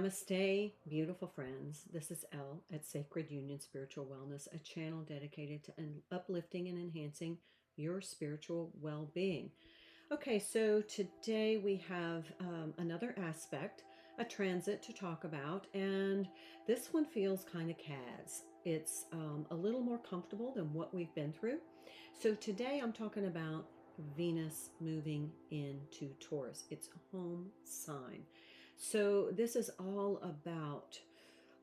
Namaste, beautiful friends. This is Elle at Sacred Union Spiritual Wellness, a channel dedicated to uplifting and enhancing your spiritual well-being. Okay, so today we have another aspect, a transit to talk about, and this one feels kind of Kaz. It's a little more comfortable than what we've been through. So today I'm talking about Venus moving into Taurus, its home sign. So this is all about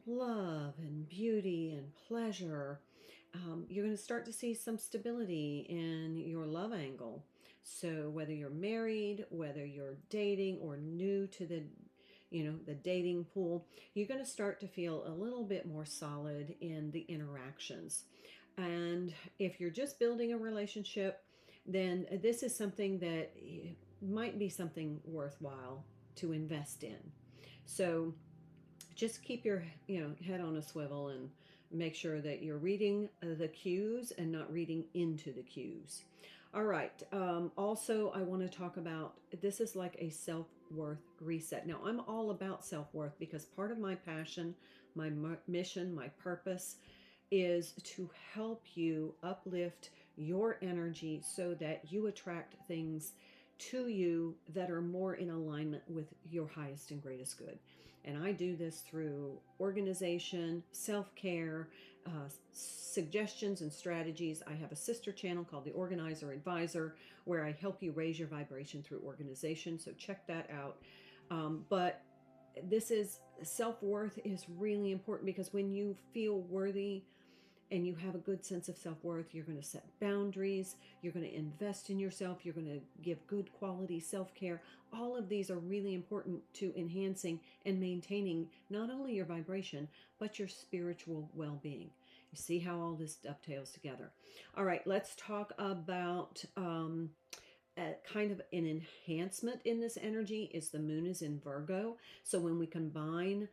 love and beauty and pleasure. You're going to start to see some stability in your love angle. So whether you're married, whether you're dating or new to the dating pool, you're going to start to feel a little bit more solid in the interactions. And if you're just building a relationship, then this is something that might be something worthwhile to invest in. So just keep your head on a swivel and make sure that you're reading the cues and not reading into the cues. All right. Also, I want to talk about this is like a self-worth reset. Now, I'm all about self-worth because part of my passion, my mission, my purpose is to help you uplift your energy so that you attract things to you that are more in alignment with your highest and greatest good. And I do this through organization, self-care, suggestions and strategies. I have a sister channel called The Organizer Advisor where I help you raise your vibration through organization. So check that out. But this is self-worth is really important because when you feel worthy and you have a good sense of self-worth, you're going to set boundaries, you're going to invest in yourself, you're going to give good quality self-care. All of these are really important to enhancing and maintaining not only your vibration, but your spiritual well-being. You see how all this dovetails together. All right, let's talk about kind of an enhancement in this energy is the moon is in Virgo. So when we combine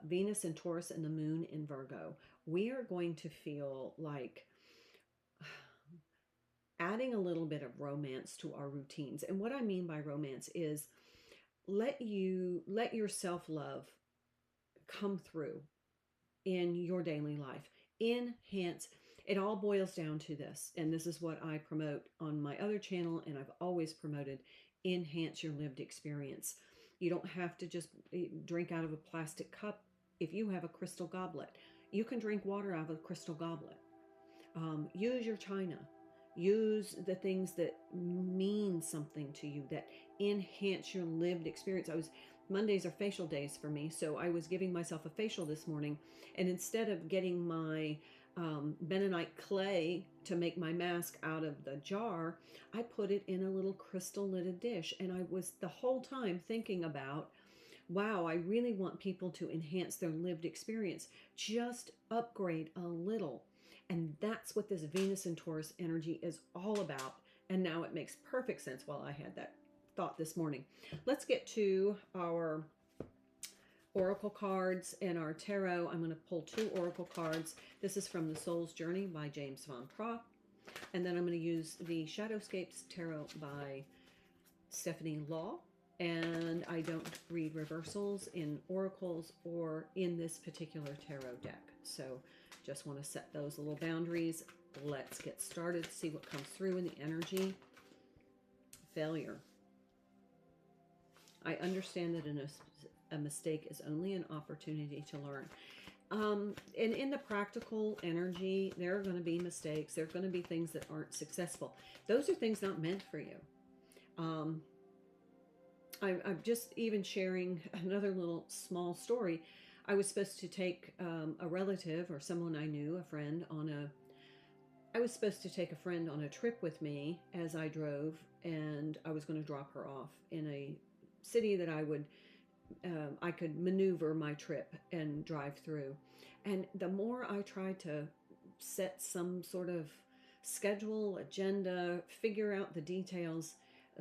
Venus in Taurus and the moon in Virgo, we are going to feel like adding a little bit of romance to our routines. And what I mean by romance is let your self-love come through in your daily life. Enhance. It all boils down to this, and this is what I promote on my other channel, and I've always promoted: enhance your lived experience. You don't have to just drink out of a plastic cup. If you have a crystal goblet, you can drink water out of a crystal goblet. Use your china. Use the things that mean something to you, that enhance your lived experience. Mondays are facial days for me, so I was giving myself a facial this morning, and instead of getting my bentonite clay to make my mask out of the jar, I put it in a little crystal lidded dish, and I was the whole time thinking about, wow, I really want people to enhance their lived experience. Just upgrade a little. And that's what this Venus and Taurus energy is all about. And now it makes perfect sense while I had that thought this morning. Let's get to our oracle cards and our tarot. I'm going to pull 2 oracle cards. This is from The Soul's Journey by James Van Praagh. And then I'm going to use the Shadowscapes Tarot by Stephanie Law. And I don't read reversals in oracles or in this particular tarot deck. So just want to set those little boundaries. Let's get started, see what comes through in the energy. Failure. I understand that a mistake is only an opportunity to learn. And in the practical energy, there are going to be mistakes. There are going to be things that aren't successful. Those are things not meant for you. I'm just even sharing another little small story. I was supposed to take a relative or someone I knew, a friend, I was supposed to take a friend on a trip with me as I drove, and I was going to drop her off in a city that I could maneuver my trip and drive through. And the more I tried to set some sort of schedule, agenda, figure out the details,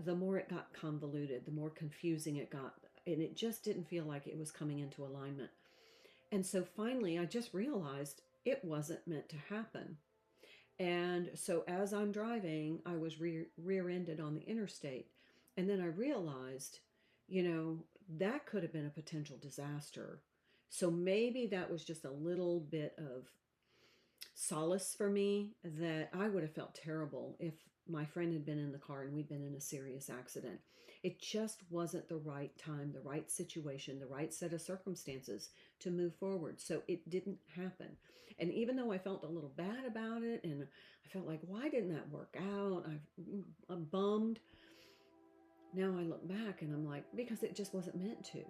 the more it got convoluted, the more confusing it got, and it just didn't feel like it was coming into alignment. And so finally, I just realized it wasn't meant to happen. And so as I'm driving, I was rear-ended on the interstate. And then I realized, you know, that could have been a potential disaster. So maybe that was just a little bit of solace for me, that I would have felt terrible if my friend had been in the car and we'd been in a serious accident. It just wasn't the right time, the right situation, the right set of circumstances to move forward. So it didn't happen. And even though I felt a little bad about it and I felt like, why didn't that work out? I'm bummed. Now I look back and I'm like, because it just wasn't meant to.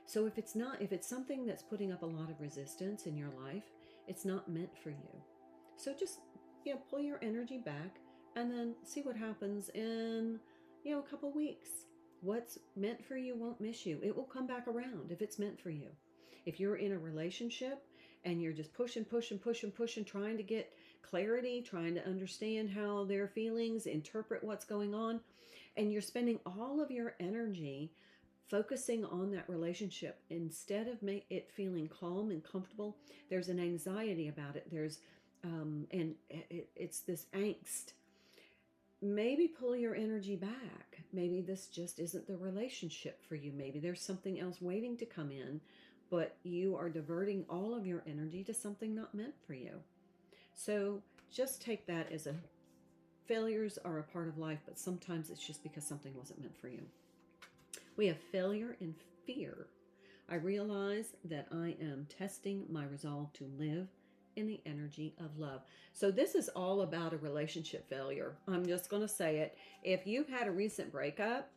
So if it's something that's putting up a lot of resistance in your life, it's not meant for you. So just, pull your energy back and then see what happens in, a couple weeks. What's meant for you won't miss you. It will come back around if it's meant for you. If you're in a relationship and you're just pushing, trying to get clarity, trying to understand how their feelings, interpret what's going on, and you're spending all of your energy focusing on that relationship instead of it feeling calm and comfortable, there's an anxiety about it. It's this angst. Maybe pull your energy back. Maybe this just isn't the relationship for you. Maybe there's something else waiting to come in, but you are diverting all of your energy to something not meant for you. So just take that as a failures are a part of life, but sometimes it's just because something wasn't meant for you. We have failure and fear. I realize that I am testing my resolve to live in the energy of love. So this is all about a relationship failure. I'm just going to say it. If you've had a recent breakup,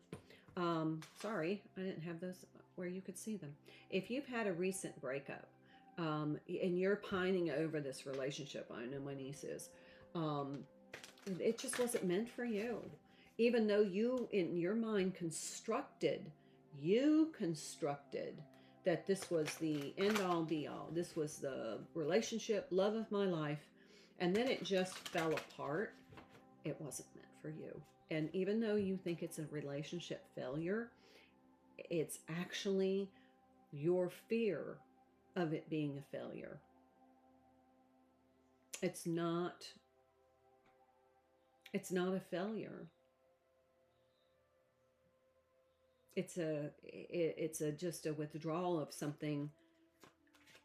sorry, I didn't have those where you could see them. If you've had a recent breakup, and you're pining over this relationship, I know my niece is, it just wasn't meant for you. Even though you, in your mind, you constructed that this was the end all be all. This was the relationship, love of my life. And then it just fell apart. It wasn't meant for you. And even though you think it's a relationship failure, it's actually your fear of it being a failure. It's not a failure. It's just a withdrawal of something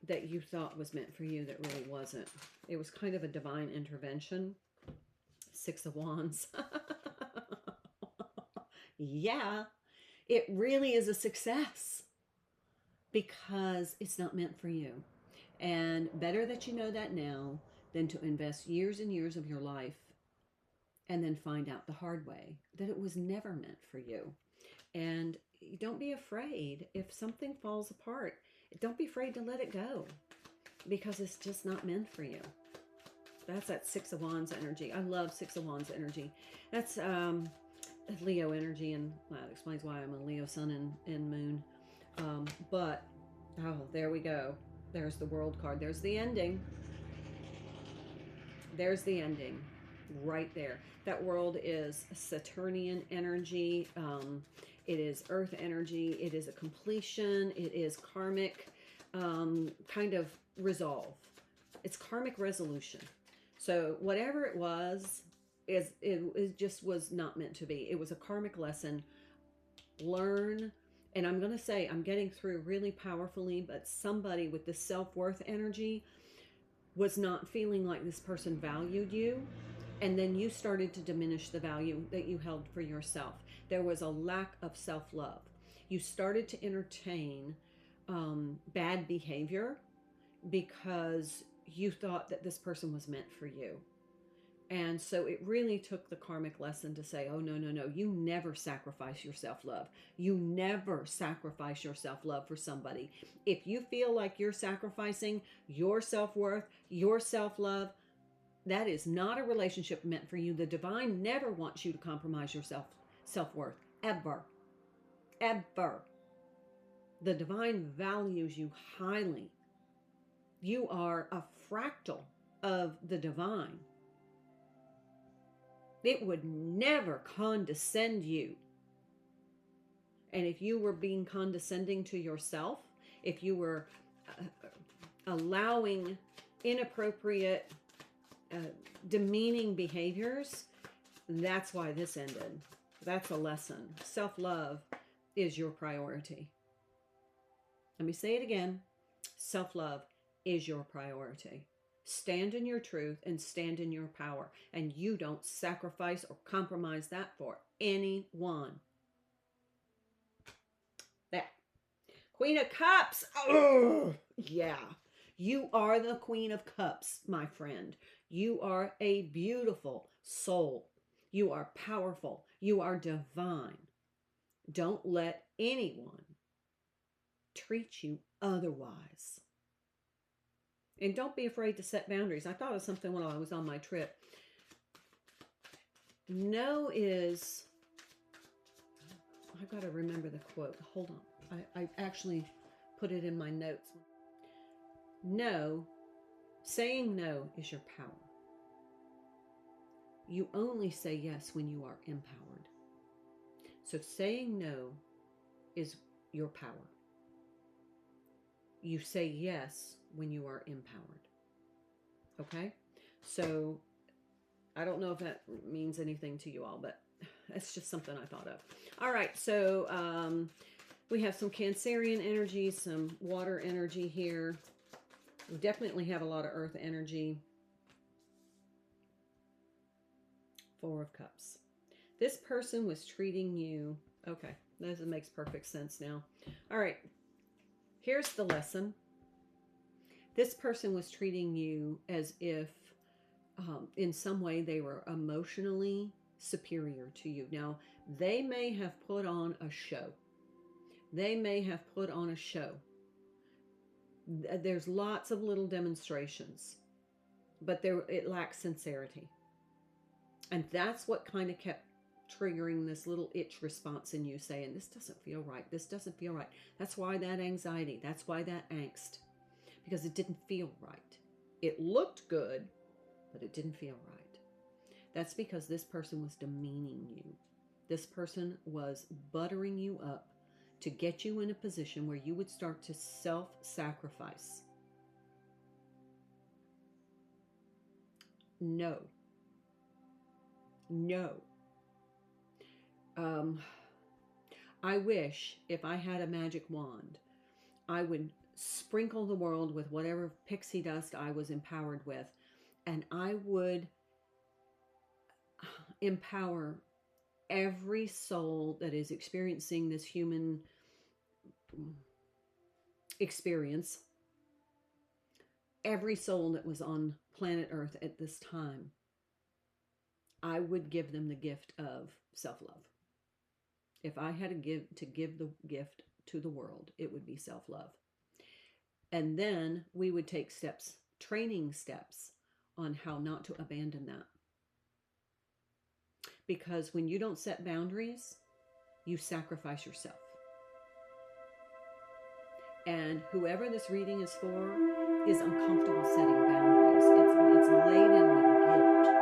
that you thought was meant for you that really wasn't. It was kind of a divine intervention. 6 of Wands. Yeah, it really is a success because it's not meant for you. And better that you know that now than to invest years and years of your life and then find out the hard way that it was never meant for you. And don't be afraid if something falls apart. Don't be afraid to let it go because it's just not meant for you. That's that 6 of Wands energy. I love 6 of Wands energy. That's Leo energy, and that explains why I'm a Leo sun and moon. But, oh, there we go. There's the World card. There's the ending. There's the ending right there. That World is Saturnian energy. It is earth energy. It is a completion. It is karmic kind of resolve. It's karmic resolution. So whatever it was, it just was not meant to be. It was a karmic lesson. Learn. And I'm going to say I'm getting through really powerfully, but somebody with the self-worth energy was not feeling like this person valued you. And then you started to diminish the value that you held for yourself. There was a lack of self-love. You started to entertain bad behavior because you thought that this person was meant for you. And so it really took the karmic lesson to say, oh, no, you never sacrifice your self-love. You never sacrifice your self-love for somebody. If you feel like you're sacrificing your self-worth, your self-love, that is not a relationship meant for you. The divine never wants you to compromise your self-worth, ever, ever. The divine values you highly. You are a fractal of the divine. It would never condescend you. And if you were being condescending to yourself, if you were allowing inappropriate, demeaning behaviors, that's why this ended. That's a lesson. Self-love is your priority. Let me say it again. Self-love is your priority. Stand in your truth and stand in your power. And you don't sacrifice or compromise that for anyone. That Queen of Cups. Oh, yeah. You are the Queen of Cups, my friend. You are a beautiful soul. You are powerful. You are divine. Don't let anyone treat you otherwise. And don't be afraid to set boundaries. I thought of something while I was on my trip. No is, I got to remember the quote. Hold on. I actually put it in my notes. No, saying no is your power. You only say yes when you are empowered. So saying no is your power. You say yes when you are empowered. Okay? So I don't know if that means anything to you all, but it's just something I thought of. All right, so we have some Cancerian energy, some water energy here. We definitely have a lot of earth energy. Four of Cups. This person was treating you... Okay, this makes perfect sense now. All right, here's the lesson. This person was treating you as if in some way they were emotionally superior to you. Now, they may have put on a show. They may have put on a show. There's lots of little demonstrations, but it lacks sincerity. And that's what kind of kept triggering this little itch response in you saying, this doesn't feel right. This doesn't feel right. That's why that anxiety. That's why that angst. Because it didn't feel right. It looked good, but it didn't feel right. That's because this person was demeaning you. This person was buttering you up to get you in a position where you would start to self-sacrifice. No. No. I wish if I had a magic wand, I would sprinkle the world with whatever pixie dust I was empowered with, and I would empower every soul that is experiencing this human experience, every soul that was on planet Earth at this time. I would give them the gift of self-love. If I had to give the gift to the world, it would be self-love. And then we would take steps, training steps on how not to abandon that. Because when you don't set boundaries, you sacrifice yourself. And whoever this reading is for is uncomfortable setting boundaries. It's laden with guilt.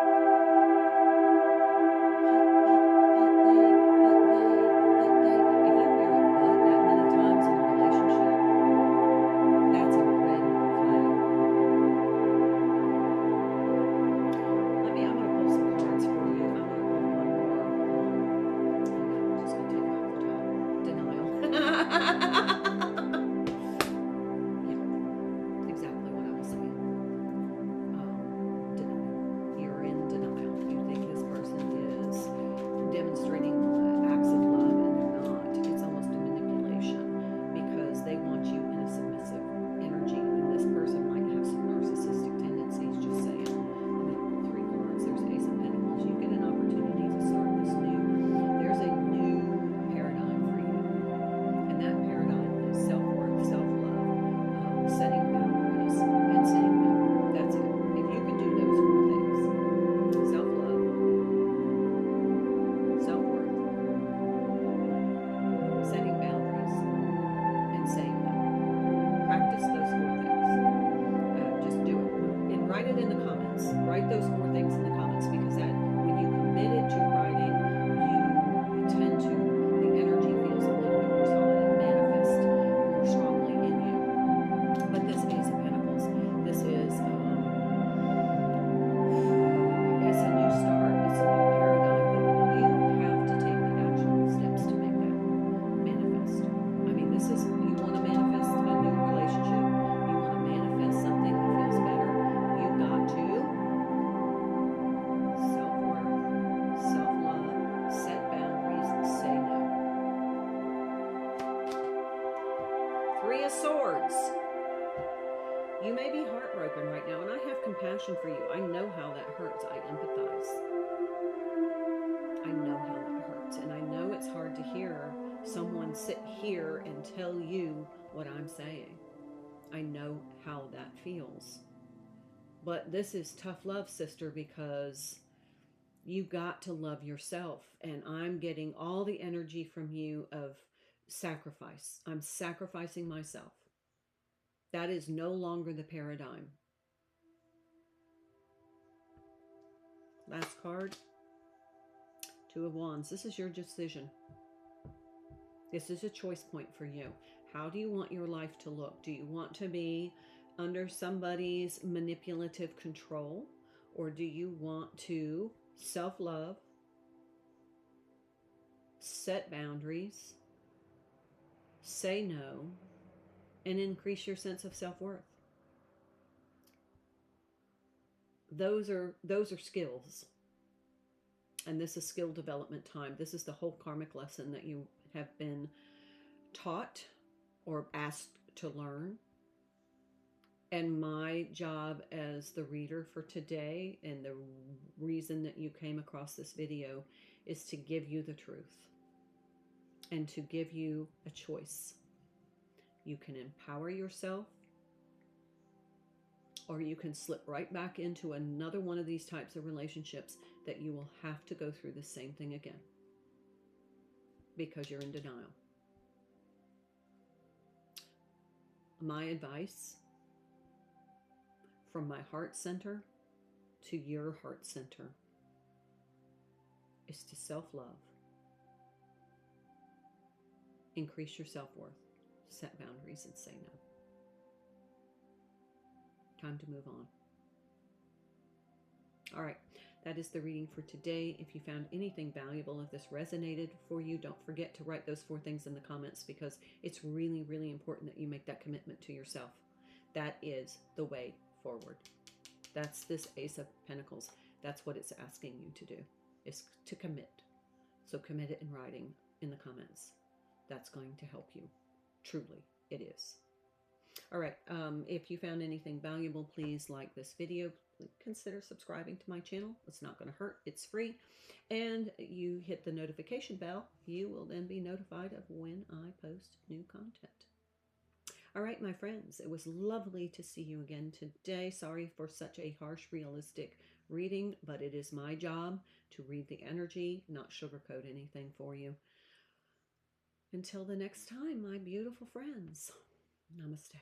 compassion for you. I know how that hurts. I empathize. I know how that hurts. And I know it's hard to hear someone sit here and tell you what I'm saying. I know how that feels. But this is tough love, sister, because you got to love yourself. And I'm getting all the energy from you of sacrifice. I'm sacrificing myself. That is no longer the paradigm. Last card, Two of Wands. This is your decision. This is a choice point for you. How do you want your life to look? Do you want to be under somebody's manipulative control? Or do you want to self-love, set boundaries, say no, and increase your sense of self-worth? Those are skills. And this is skill development time. This is the whole karmic lesson that you have been taught or asked to learn. And my job as the reader for today, and the reason that you came across this video, is to give you the truth and to give you a choice. You can empower yourself, or you can slip right back into another one of these types of relationships that you will have to go through the same thing again because you're in denial. My advice from my heart center to your heart center is to self-love, increase your self-worth, set boundaries, and say no. Time to move on. All right, that is the reading for today. If you found anything valuable, if this resonated for you, don't forget to write those 4 things in the comments, because it's really, really important that you make that commitment to yourself. That is the way forward. That's this Ace of Pentacles. That's what it's asking you to do, is to commit. So commit it in writing in the comments. That's going to help you. Truly, it is. All right, if you found anything valuable, please like this video. Consider subscribing to my channel. It's not going to hurt. It's free. And you hit the notification bell. You will then be notified of when I post new content. All right, my friends, it was lovely to see you again today. Sorry for such a harsh, realistic reading, but it is my job to read the energy, not sugarcoat anything for you. Until the next time, my beautiful friends, namaste.